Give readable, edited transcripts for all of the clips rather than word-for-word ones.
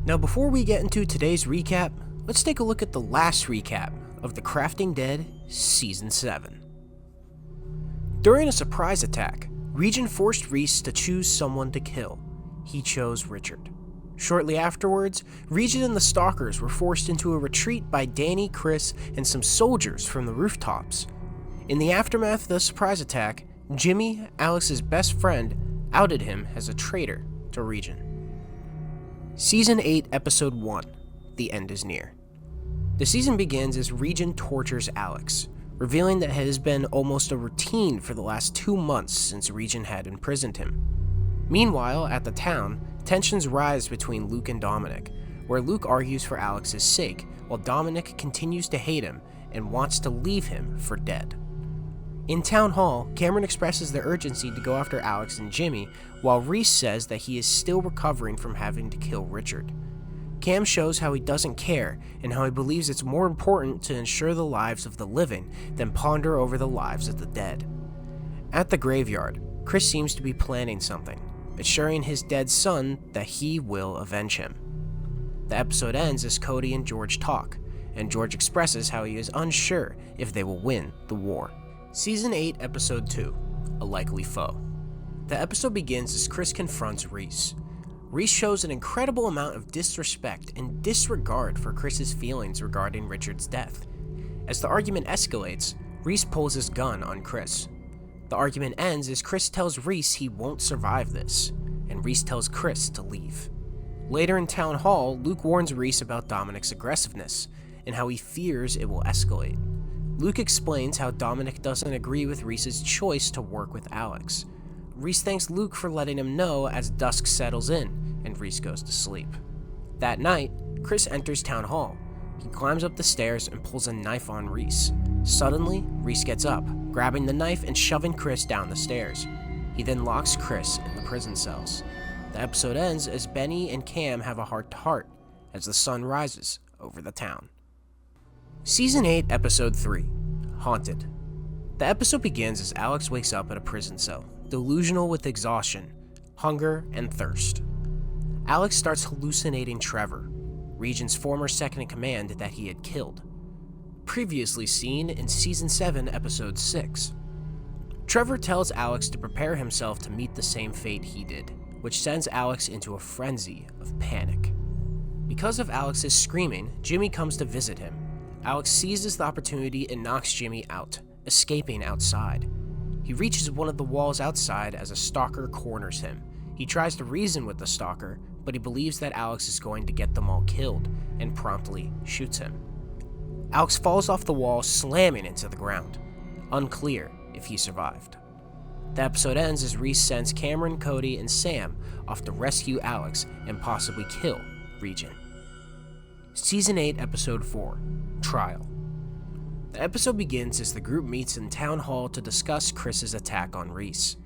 Now before we get into today's recap, let's take a look at the last recap of The Crafting Dead Season 7. During a surprise attack, Regin forced Reese to choose someone to kill. He chose Richard. Shortly afterwards, Regin and the Stalkers were forced into a retreat by Danny, Chris, and some soldiers from the rooftops. In the aftermath of the surprise attack, Jimmy, Alex's best friend, outed him as a traitor to Regin. Season 8, Episode 1, The End is Near. The season begins as Regin tortures Alex, revealing that it has been almost a routine for the last 2 months since Regin had imprisoned him. Meanwhile, at the town, tensions rise between Luke and Dominic, where Luke argues for Alex's sake, while Dominic continues to hate him and wants to leave him for dead. In Town Hall, Cameron expresses the urgency to go after Alex and Jimmy, while Reese says that he is still recovering from having to kill Richard. Cam shows how he doesn't care and how he believes it's more important to ensure the lives of the living than ponder over the lives of the dead. At the graveyard, Chris seems to be planning something, assuring his dead son that he will avenge him. The episode ends as Cody and George talk, and George expresses how he is unsure if they will win the war. Season 8, Episode 2, A Likely Foe. The episode begins as Chris confronts Reese. Reese shows an incredible amount of disrespect and disregard for Chris's feelings regarding Richard's death. As the argument escalates, Reese pulls his gun on Chris. The argument ends as Chris tells Reese he won't survive this, and Reese tells Chris to leave. Later in Town Hall, Luke warns Reese about Dominic's aggressiveness, and how he fears it will escalate. Luke explains how Dominic doesn't agree with Reese's choice to work with Alex. Reese thanks Luke for letting him know as dusk settles in, and Reese goes to sleep. That night, Chris enters Town Hall. He climbs up the stairs and pulls a knife on Reese. Suddenly, Reese gets up, grabbing the knife and shoving Chris down the stairs. He then locks Chris in the prison cells. The episode ends as Benny and Cam have a heart-to-heart as the sun rises over the town. Season 8, Episode 3, Haunted. The episode begins as Alex wakes up at a prison cell, delusional with exhaustion, hunger, and thirst. Alex starts hallucinating Trevor, Regin's former second-in-command that he had killed. Previously seen in Season 7, Episode 6. Trevor tells Alex to prepare himself to meet the same fate he did, which sends Alex into a frenzy of panic. Because of Alex's screaming, Jimmy comes to visit him. Alex seizes the opportunity and knocks Jimmy out, escaping outside. He reaches one of the walls outside as a stalker corners him. He tries to reason with the stalker, but he believes that Alex is going to get them all killed, and promptly shoots him. Alex falls off the wall, slamming into the ground. Unclear if he survived. The episode ends as Reese sends Cameron, Cody, and Sam off to rescue Alex and possibly kill Regin. Season 8, Episode 4, Trial. The episode begins as the group meets in Town Hall to discuss Chris's attack on Reese.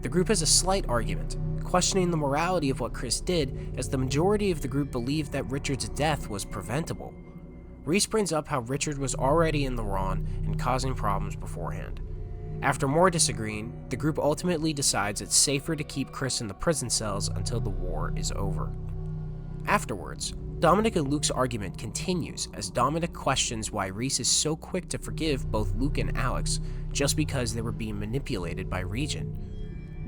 The group has a slight argument, questioning the morality of what Chris did, as the majority of the group believed that Richard's death was preventable. Reese brings up how Richard was already in the wrong and causing problems beforehand. After more disagreeing, the group ultimately decides it's safer to keep Chris in the prison cells until the war is over. Afterwards, Dominic and Luke's argument continues as Dominic questions why Reese is so quick to forgive both Luke and Alex just because they were being manipulated by Regin.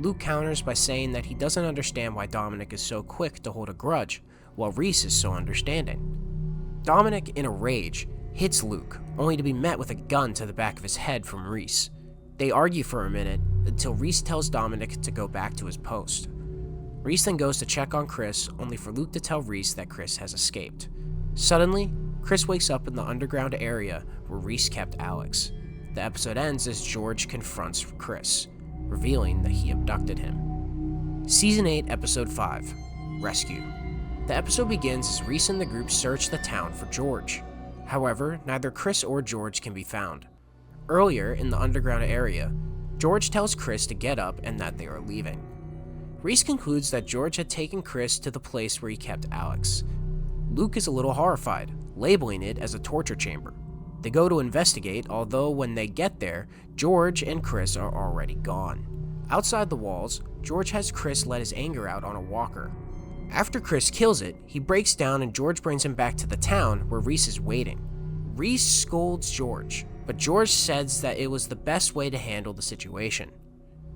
Luke counters by saying that he doesn't understand why Dominic is so quick to hold a grudge, while Reese is so understanding. Dominic, in a rage, hits Luke, only to be met with a gun to the back of his head from Reese. They argue for a minute until Reese tells Dominic to go back to his post. Reese then goes to check on Chris, only for Luke to tell Reese that Chris has escaped. Suddenly, Chris wakes up in the underground area where Reese kept Alex. The episode ends as George confronts Chris, revealing that he abducted him. Season 8, Episode 5, Rescue. The episode begins as Reese and the group search the town for George. However, neither Chris or George can be found. Earlier, in the underground area, George tells Chris to get up and that they are leaving. Reese concludes that George had taken Chris to the place where he kept Alex. Luke is a little horrified, labeling it as a torture chamber. They go to investigate, although when they get there, George and Chris are already gone. Outside the walls, George has Chris let his anger out on a walker. After Chris kills it, he breaks down and George brings him back to the town where Reese is waiting. Reese scolds George, but George says that it was the best way to handle the situation.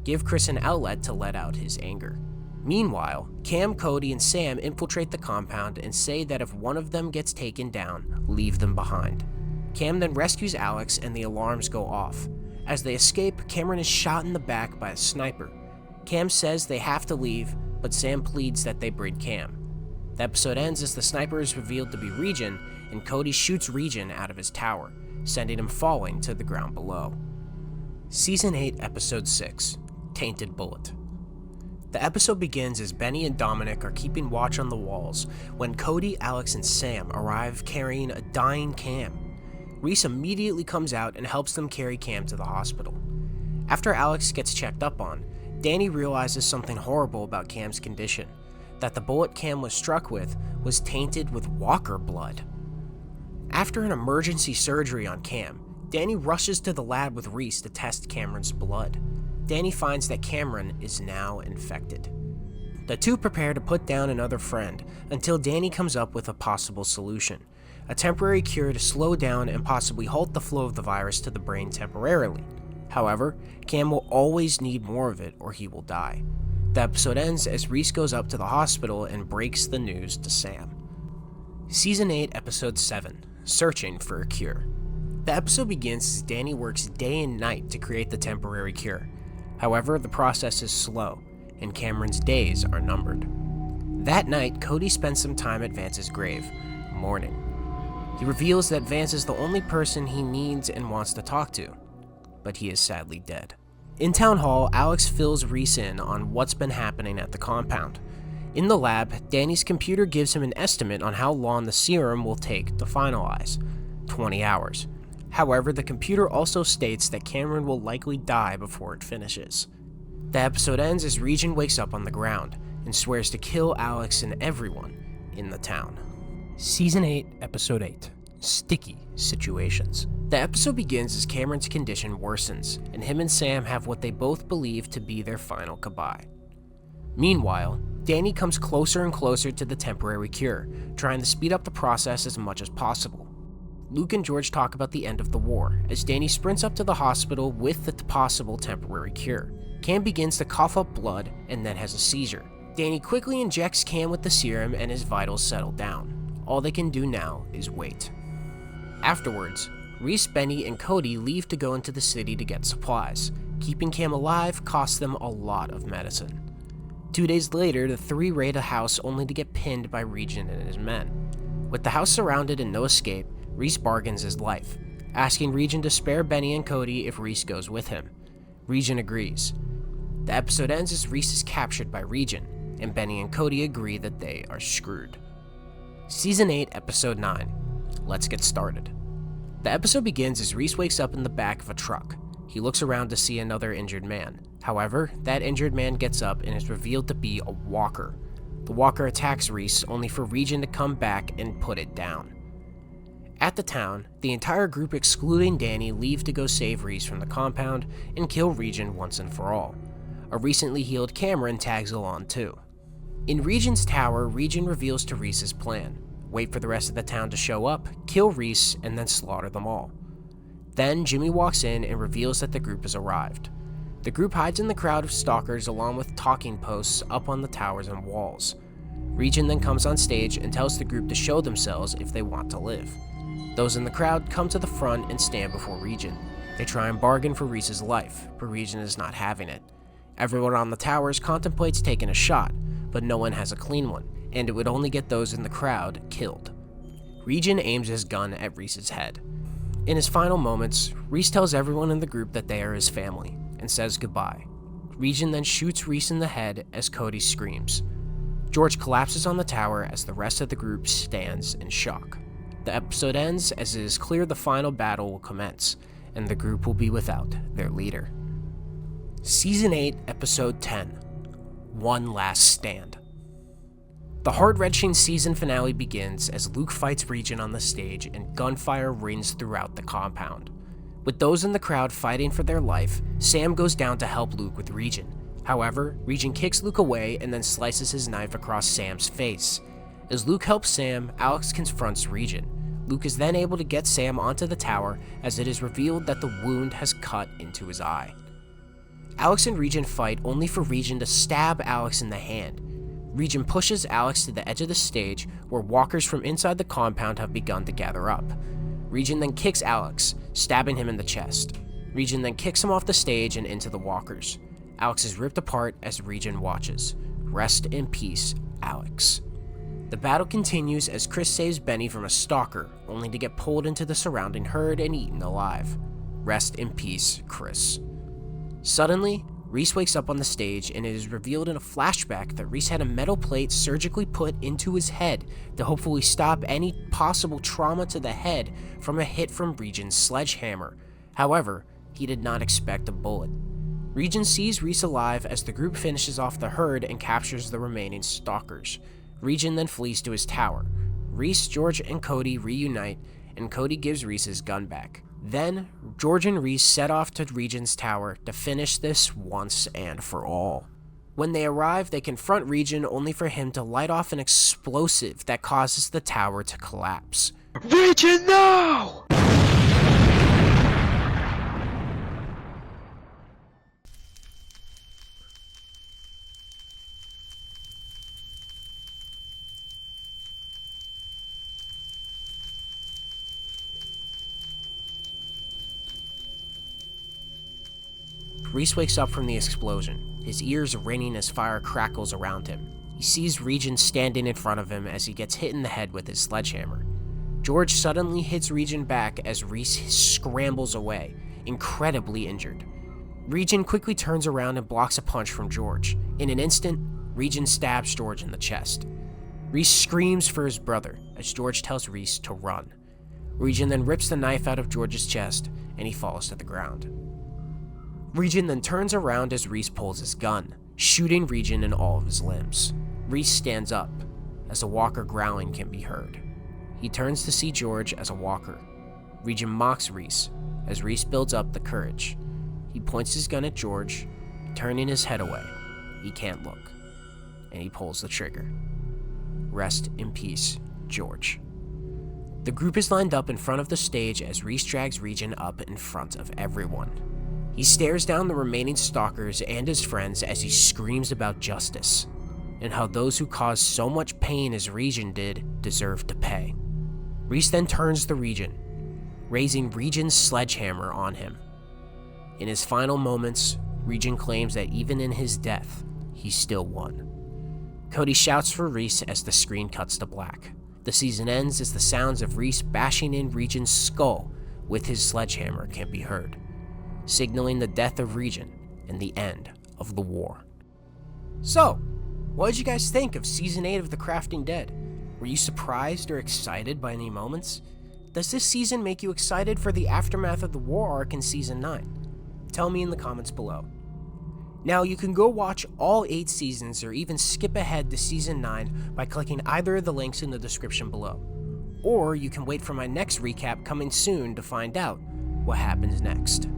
Give Chris an outlet to let out his anger. Meanwhile, Cam, Cody, and Sam infiltrate the compound and say that if one of them gets taken down, leave them behind. Cam then rescues Alex and the alarms go off. As they escape, Cameron is shot in the back by a sniper. Cam says they have to leave, but Sam pleads that they bring Cam. The episode ends as the sniper is revealed to be Region, and Cody shoots Region out of his tower, sending him falling to the ground below. Season 8, Episode 6, Tainted Bullet. The episode begins as Benny and Dominic are keeping watch on the walls when Cody, Alex, and Sam arrive carrying a dying Cam. Reese immediately comes out and helps them carry Cam to the hospital. After Alex gets checked up on, Danny realizes something horrible about Cam's condition, that the bullet Cam was struck with was tainted with walker blood. After an emergency surgery on Cam, Danny rushes to the lab with Reese to test Cameron's blood. Danny finds that Cameron is now infected. The two prepare to put down another friend until Danny comes up with a possible solution, a temporary cure to slow down and possibly halt the flow of the virus to the brain temporarily. However, Cam will always need more of it or he will die. The episode ends as Reese goes up to the hospital and breaks the news to Sam. Season 8, Episode 7, Searching for a Cure. The episode begins as Danny works day and night to create the temporary cure. However, the process is slow, and Cameron's days are numbered. That night, Cody spends some time at Vance's grave, mourning. He reveals that Vance is the only person he needs and wants to talk to, but he is sadly dead. In Town Hall, Alex fills Reese in on what's been happening at the compound. In the lab, Danny's computer gives him an estimate on how long the serum will take to finalize, 20 hours. However, the computer also states that Cameron will likely die before it finishes. The episode ends as Region wakes up on the ground and swears to kill Alex and everyone in the town. Season 8, Episode 8, Sticky Situations. The episode begins as Cameron's condition worsens, and him and Sam have what they both believe to be their final goodbye. Meanwhile, Danny comes closer and closer to the temporary cure, trying to speed up the process as much as possible. Luke and George talk about the end of the war, as Danny sprints up to the hospital with the possible temporary cure. Cam begins to cough up blood and then has a seizure. Danny quickly injects Cam with the serum and his vitals settle down. All they can do now is wait. Afterwards, Reese, Benny, and Cody leave to go into the city to get supplies. Keeping Cam alive costs them a lot of medicine. 2 days later, the three raid a house only to get pinned by Region and his men. With the house surrounded and no escape, Reese bargains his life, asking Region to spare Benny and Cody if Reese goes with him. Region agrees. The episode ends as Reese is captured by Region, and Benny and Cody agree that they are screwed. Season 8, Episode 9, Let's Get Started. The episode begins as Reese wakes up in the back of a truck. He looks around to see another injured man. However, that injured man gets up and is revealed to be a walker. The walker attacks Reese, only for Region to come back and put it down. At the town, the entire group excluding Danny leave to go save Reese from the compound and kill Region once and for all. A recently healed Cameron tags along too. In Region's tower, Region reveals to Reese his plan. Wait for the rest of the town to show up, kill Reese, and then slaughter them all. Then Jimmy walks in and reveals that the group has arrived. The group hides in the crowd of stalkers along with talking posts up on the towers and walls. Region then comes on stage and tells the group to show themselves if they want to live. Those in the crowd come to the front and stand before Region. They try and bargain for Reese's life, but Region is not having it. Everyone on the towers contemplates taking a shot, but no one has a clean one, and it would only get those in the crowd killed. Region aims his gun at Reese's head. In his final moments, Reese tells everyone in the group that they are his family, and says goodbye. Region then shoots Reese in the head as Cody screams. George collapses on the tower as the rest of the group stands in shock. The episode ends as it is clear the final battle will commence, and the group will be without their leader. Season 8, Episode 10, One Last Stand. The heart-wrenching season finale begins as Luke fights Region on the stage and gunfire rings throughout the compound. With those in the crowd fighting for their life, Sam goes down to help Luke with Region. However, Regin kicks Luke away and then slices his knife across Sam's face. As Luke helps Sam, Alex confronts Regin. Luke is then able to get Sam onto the tower as it is revealed that the wound has cut into his eye. Alex and Regin fight only for Regin to stab Alex in the hand. Regin pushes Alex to the edge of the stage where walkers from inside the compound have begun to gather up. Regin then kicks Alex, stabbing him in the chest. Regin then kicks him off the stage and into the walkers. Alex is ripped apart as Regin watches. Rest in peace, Alex. The battle continues as Chris saves Benny from a stalker, only to get pulled into the surrounding herd and eaten alive. Rest in peace, Chris. Suddenly, Reese wakes up on the stage and it is revealed in a flashback that Reese had a metal plate surgically put into his head to hopefully stop any possible trauma to the head from a hit from Regin's sledgehammer. However, he did not expect a bullet. Regin sees Reese alive as the group finishes off the herd and captures the remaining stalkers. Regin then flees to his tower. Reese, George, and Cody reunite, and Cody gives Reese his gun back. Then, George and Reese set off to Regin's tower to finish this once and for all. When they arrive, they confront Regin only for him to light off an explosive that causes the tower to collapse. Regin, no! Reese wakes up from the explosion, his ears ringing as fire crackles around him. He sees Regin standing in front of him as he gets hit in the head with his sledgehammer. George suddenly hits Regin back as Reese scrambles away, incredibly injured. Regin quickly turns around and blocks a punch from George. In an instant, Regin stabs George in the chest. Reese screams for his brother as George tells Reese to run. Regin then rips the knife out of George's chest and he falls to the ground. Regin then turns around as Reese pulls his gun, shooting Regin in all of his limbs. Reese stands up, as a walker growling can be heard. He turns to see George as a walker. Regin mocks Reese, as Reese builds up the courage. He points his gun at George, turning his head away. He can't look, and he pulls the trigger. Rest in peace, George. The group is lined up in front of the stage as Reese drags Regin up in front of everyone. He stares down the remaining stalkers and his friends as he screams about justice, and how those who caused so much pain as Regin did deserve to pay. Reese then turns to Regin, raising Regin's sledgehammer on him. In his final moments, Regin claims that even in his death, he still won. Cody shouts for Reese as the screen cuts to black. The season ends as the sounds of Reese bashing in Regin's skull with his sledgehammer can be heard, signaling the death of Regin and the end of the war. So, what did you guys think of Season 8 of The Crafting Dead? Were you surprised or excited by any moments? Does this season make you excited for the aftermath of the war arc in Season 9? Tell me in the comments below. Now, you can go watch all 8 seasons or even skip ahead to Season 9 by clicking either of the links in the description below. Or you can wait for my next recap coming soon to find out what happens next.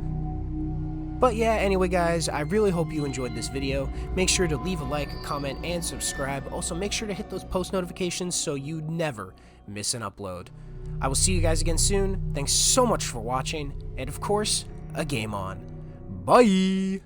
But yeah, anyway guys, I really hope you enjoyed this video. Make sure to leave a like, comment, and subscribe. Also, make sure to hit those post notifications so you never miss an upload. I will see you guys again soon. Thanks so much for watching, and of course, a game on. Bye!